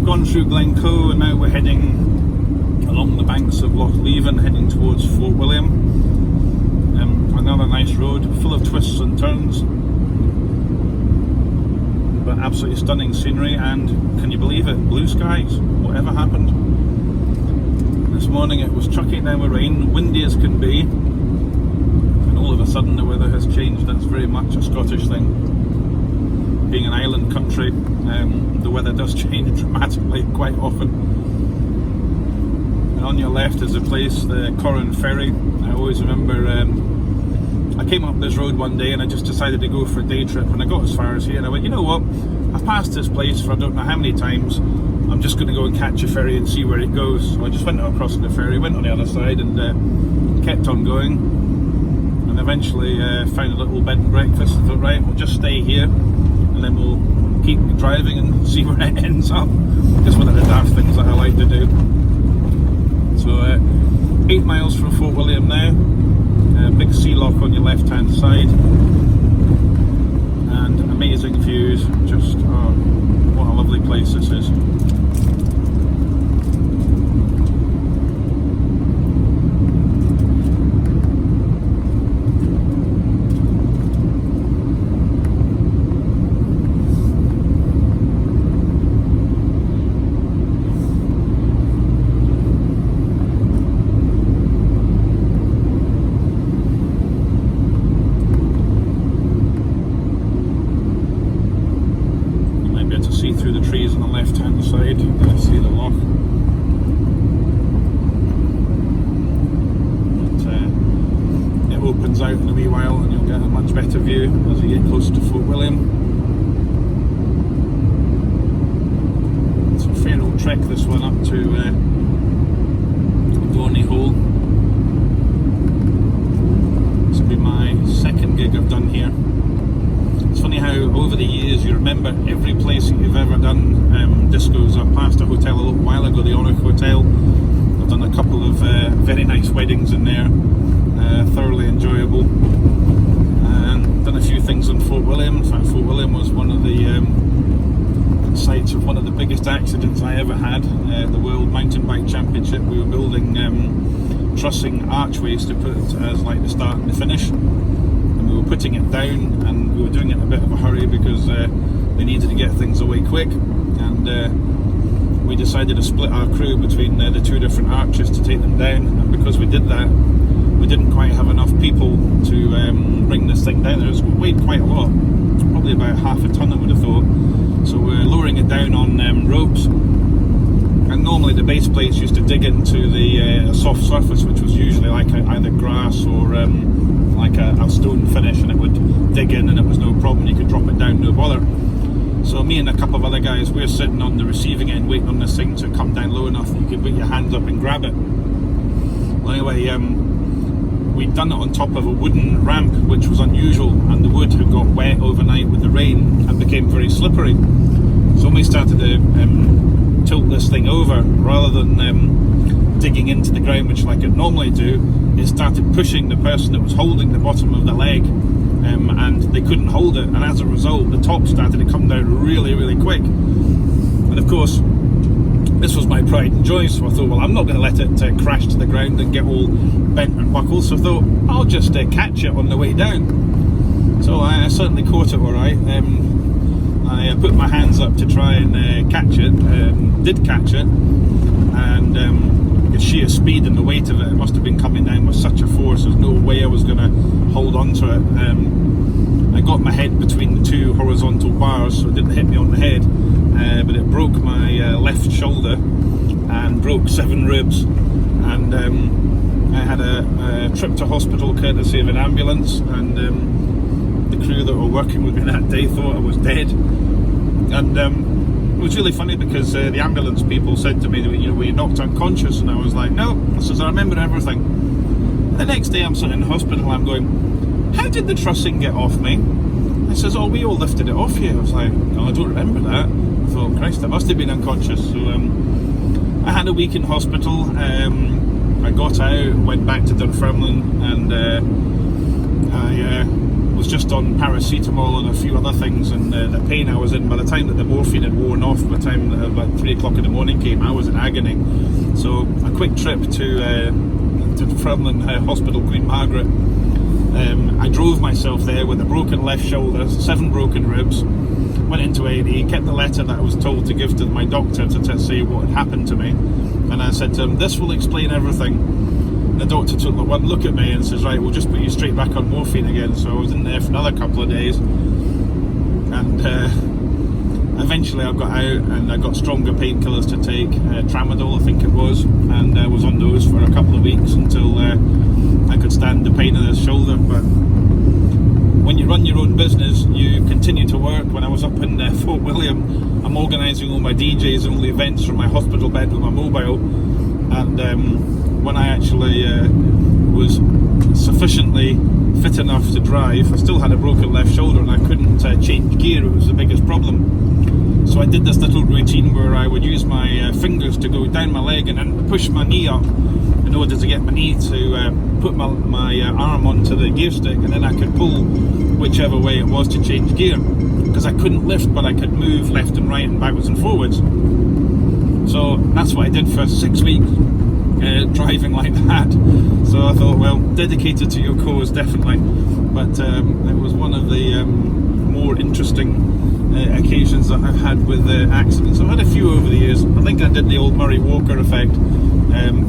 gone through Glencoe and now we're heading along the banks of Loch Leven, heading towards Fort William. Another nice road, full of twists and turns, but absolutely stunning scenery. And can you believe it? Blue skies. Whatever happened? This morning it was chucking down with rain, windy as can be, and all of a sudden the weather has changed. That's very much a Scottish thing. Being an island country, the weather does change dramatically quite often. And on your left is a place, the Corran Ferry. I always remember I came up this road one day and I just decided to go for a day trip, and I got as far as here and I went, you know what, I've passed this place for I don't know how many times, I'm just going to go and catch a ferry and see where it goes. So I just went across the ferry, went on the other side and kept on going, and eventually found a little bed and breakfast. I thought, right, we'll just stay here and then we'll keep driving and see where it ends up. Just one of the daft things that I like to do. So 8 miles from Fort William now. Big sea lock on your left hand side, and amazing views. Just what a lovely place this is. See through the trees on the left hand side, see the loch. But, it opens out in a wee while and you'll get a much better view as you get closer to Fort William. It's a fair old trek, this one, up to Dorney Hole. This will be my second gig I've done here. It's funny how over the years you remember every place that you've ever done discos. I passed a hotel a little while ago, the Onyx Hotel. I've done a couple of very nice weddings in there, thoroughly enjoyable. And done a few things in Fort William. In fact, Fort William was one of the sites of one of the biggest accidents I ever had. The World Mountain Bike Championship. We were building trussing archways to put as like the start and the finish. We were putting it down and we were doing it in a bit of a hurry because they needed to get things away quick, and we decided to split our crew between the two different arches to take them down. And because we did that, we didn't quite have enough people to bring this thing down. It weighed quite a lot, probably about half a ton I would have thought. So we're lowering it down on ropes, and normally the base plates used to dig into the soft surface, which was usually like either grass or like a stone finish, and it would dig in and it was no problem, you could drop it down, no bother. So me and a couple of other guys, we're sitting on the receiving end waiting on this thing to come down low enough that you could put your hands up and grab it. Well, anyway, we'd done it on top of a wooden ramp, which was unusual, and the wood had got wet overnight with the rain and became very slippery. So when we started to tilt this thing over, rather than digging into the ground, which like it normally do, it started pushing the person that was holding the bottom of the leg, and they couldn't hold it, and as a result the top started to come down really, really quick. And of course this was my pride and joy, so I thought, well, I'm not going to let it crash to the ground and get all bent and buckled, so I thought I'll just catch it on the way down. So I certainly caught it alright. I put my hands up to try and catch it, did catch it, and the sheer speed and the weight of it must have been coming down with such a force, there's no way I was going to hold on to it. I got my head between the two horizontal bars, so it didn't hit me on the head, but it broke my left shoulder and broke 7 ribs, and I had a trip to hospital courtesy of an ambulance, and the crew that were working with me that day thought I was dead. And it was really funny because the ambulance people said to me, you know, were you knocked unconscious? And I was like, no. I says, I remember everything. The next day I'm sitting in hospital, I'm going, how did the trussing get off me? I says, oh, we all lifted it off you. I was like, no, I don't remember that. I thought, Christ, I must have been unconscious. So I had a week in hospital. I got out, went back to Dunfermline, and I was just on paracetamol and a few other things, and the pain I was in, by the time that the morphine had worn off, by the time that about 3 o'clock in the morning came, I was in agony. So a quick trip to Fernland Hospital, Queen Margaret. I drove myself there with a broken left shoulder, 7 broken ribs, went into A&E, kept the letter that I was told to give to my doctor to say what had happened to me, and I said to him, this will explain everything. The doctor took one look at me and says, right, we'll just put you straight back on morphine again. So I was in there for another couple of days, and eventually I got out and I got stronger painkillers to take, tramadol I think it was, and I was on those for a couple of weeks until I could stand the pain in the shoulder. But when you run your own business, you continue to work. When I was up in Fort William, I'm organising all my DJs and all the events from my hospital bed with my mobile, and when I actually was sufficiently fit enough to drive, I still had a broken left shoulder and I couldn't change gear. It was the biggest problem. So I did this little routine where I would use my fingers to go down my leg and then push my knee up in order to get my knee to put my arm onto the gear stick, and then I could pull whichever way it was to change gear, because I couldn't lift but I could move left and right and backwards and forwards. So that's what I did for 6 weeks, driving like that. So I thought, well, dedicated to your cause, definitely. But it was one of the more interesting occasions that I've had with accidents. I've had a few over the years. I think I did the old Murray Walker effect.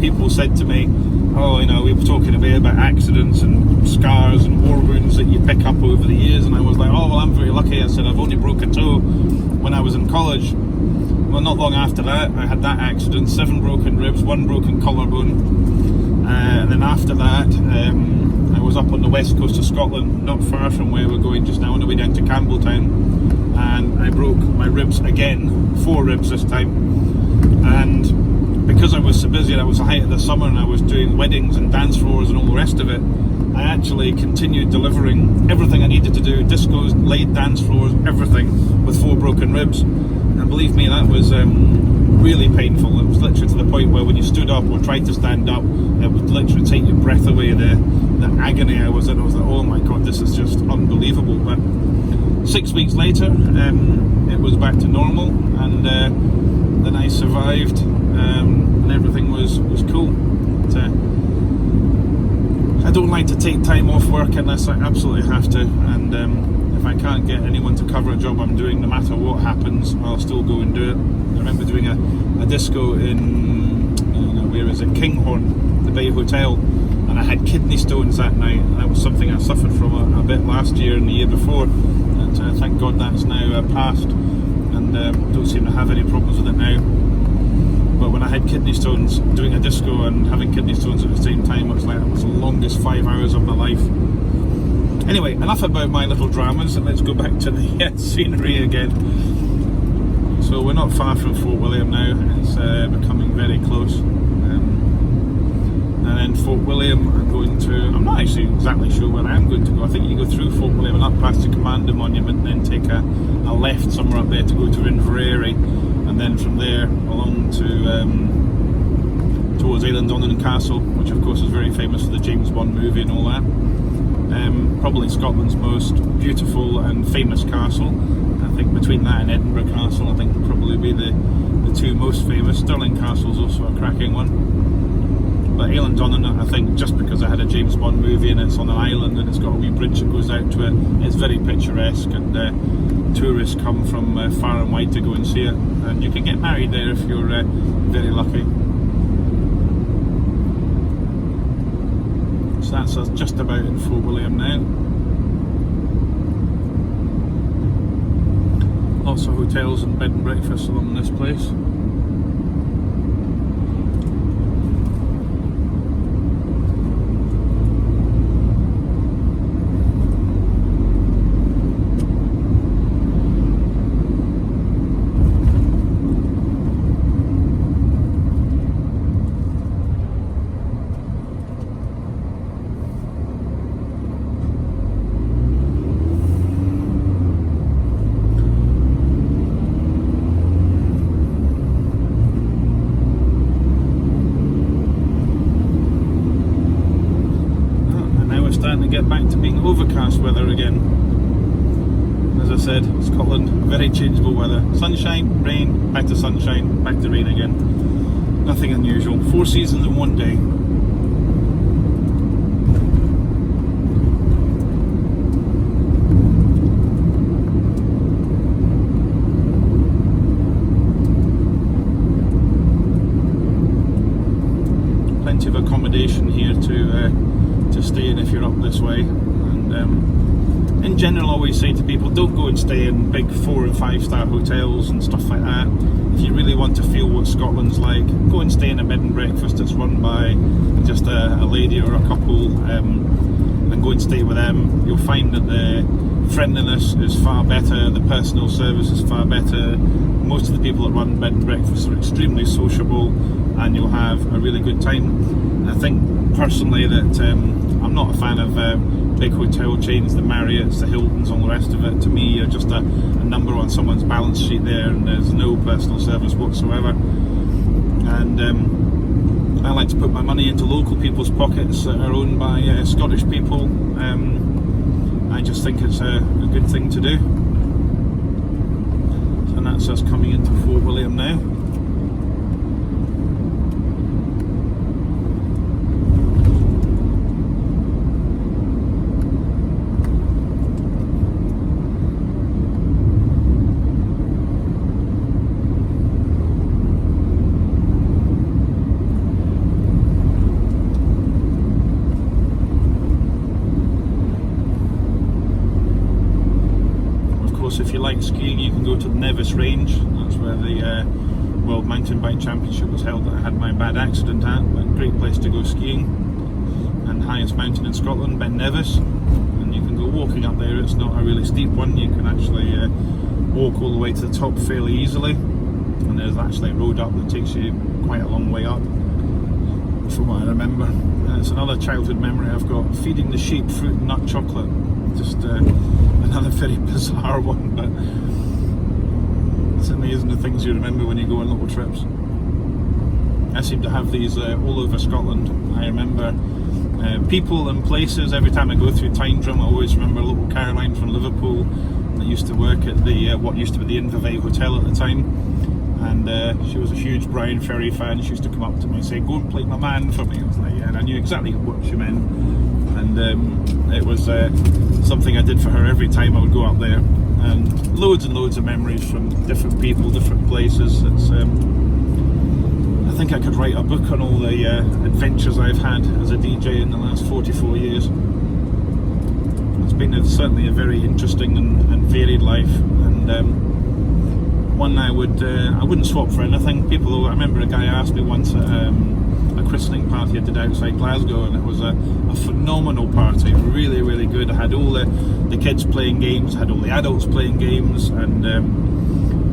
People said to me, oh, you know, we were talking a bit about accidents and scars and war wounds that you pick up over the years, and I was like, oh, well, I'm very lucky. I said, I've only broke a toe when I was in college. Well, not long after that, I had that accident, 7 broken ribs, 1 broken collarbone, and then after that, I was up on the west coast of Scotland, not far from where we're going just now, on the way down to Campbelltown, and I broke my ribs again, 4 ribs this time, and because I was so busy, that was the height of the summer, and I was doing weddings and dance floors and all the rest of it, I actually continued delivering everything I needed to do, discos, laid dance floors, everything, with 4 broken ribs. And believe me, that was really painful. It was literally to the point where when you stood up or tried to stand up, it would literally take your breath away, the agony I was in. I was like, oh my god, this is just unbelievable. But 6 weeks later, it was back to normal, and then I survived, and everything was cool. But, I don't like to take time off work unless I absolutely have to, and if I can't get anyone to cover a job I'm doing, no matter what happens, I'll still go and do it. I remember doing a disco in, where is it, Kinghorn, the Bay Hotel, and I had kidney stones that night, and that was something I suffered from a bit last year and the year before, and thank God that's now passed, and don't seem to have any problems with it now. But when I had kidney stones, doing a disco and having kidney stones at the same time, it was the longest 5 hours of my life. Anyway, enough about my little dramas, and let's go back to the scenery again. So we're not far from Fort William now, it's becoming very close. And then Fort William, I'm not actually exactly sure where I am going to go. I think you go through Fort William and up past the Commander Monument, and then take a left somewhere up there to go to Inverary, and then from there along to towards Eilean Castle, which of course is very famous for the James Bond movie and all that. Probably Scotland's most beautiful and famous castle. I think between that and Edinburgh Castle, I think would probably be the 2 most famous. Stirling Castle's also a cracking one. But Eilean Donan, I think, just because I had a James Bond movie and it's on an island and it's got a wee bridge that goes out to it, it's very picturesque, and tourists come from far and wide to go and see it. And you can get married there if you're very lucky. So that's us just about in Fort William now. Lots of hotels and bed and breakfasts along this place. very changeable weather. Sunshine, rain, back to sunshine, back to rain again. Nothing unusual. 4 seasons in one day. Plenty of accommodation here to stay in if you're up this way. And in general, I always say to people, don't go and stay in big 4 and 5 star hotels and stuff like that. If you really want to feel what Scotland's like, go and stay in a bed and breakfast that's run by just a lady or a couple, and go and stay with them. You'll find that the friendliness is far better, the personal service is far better. Most of the people that run bed and breakfasts are extremely sociable, and you'll have a really good time. I think personally that I'm not a fan of big hotel chains, the Marriotts, the Hiltons, all the rest of it. To me, you're just a number on someone's balance sheet there, and there's no personal service whatsoever. And I like to put my money into local people's pockets that are owned by Scottish people. I just think it's a good thing to do. So that's us coming into Fort William now. If you like skiing, you can go to the Nevis Range. That's where the World Mountain Bike Championship was held that I had my bad accident at. But great place to go skiing. And highest mountain in Scotland, Ben Nevis. And you can go walking up there. It's not a really steep one. You can actually walk all the way to the top fairly easily. And there's actually a road up that takes you quite a long way up, from what I remember. And it's another childhood memory I've got, feeding the sheep fruit and nut chocolate. Just another very bizarre one, but it's amazing the things you remember when you go on little trips. I seem to have these all over Scotland. I remember people and places. Every time I go through Tyndrum, I always remember little Caroline from Liverpool that used to work at the what used to be the Invervale Hotel at the time, and she was a huge Brian Ferry fan. She used to come up to me and say, "Go and play my man for me." I was like, yeah, and I knew exactly what she meant, and it was something I did for her every time I would go up there, and loads of memories from different people, different places. It's I think I could write a book on all the adventures I've had as a DJ in the last 44 years. It's been certainly a very interesting and varied life, and one I wouldn't swap for anything. I remember a guy asked me once at a christening party I did outside Glasgow, and it was a phenomenal party, really good. I had all the kids playing games, I had all the adults playing games, and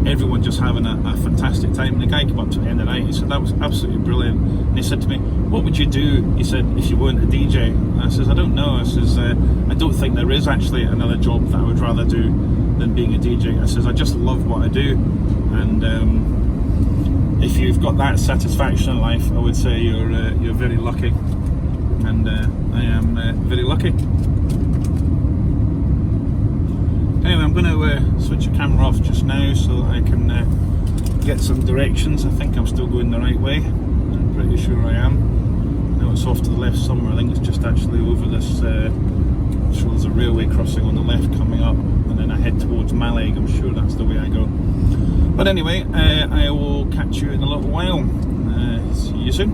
everyone just having a fantastic time. And the guy came up to me in the night, he said that was absolutely brilliant, and he said to me, "What would you do," he said, "if you weren't a DJ?" And I says, "I don't know." I says, "I don't think there is actually another job that I would rather do than being a DJ." I says, "I just love what I do, and if you've got that satisfaction in life, I would say you're very lucky." And I am very lucky. Anyway, I'm going to switch the camera off just now so that I can get some directions. I think I'm still going the right way. I'm pretty sure I am. I know it's off to the left somewhere. I think it's just actually over this. Sure, there's a railway crossing on the left coming up, and then I head towards Mallaig. I'm sure that's the way I go. But anyway, I will catch you in a little while. See you soon.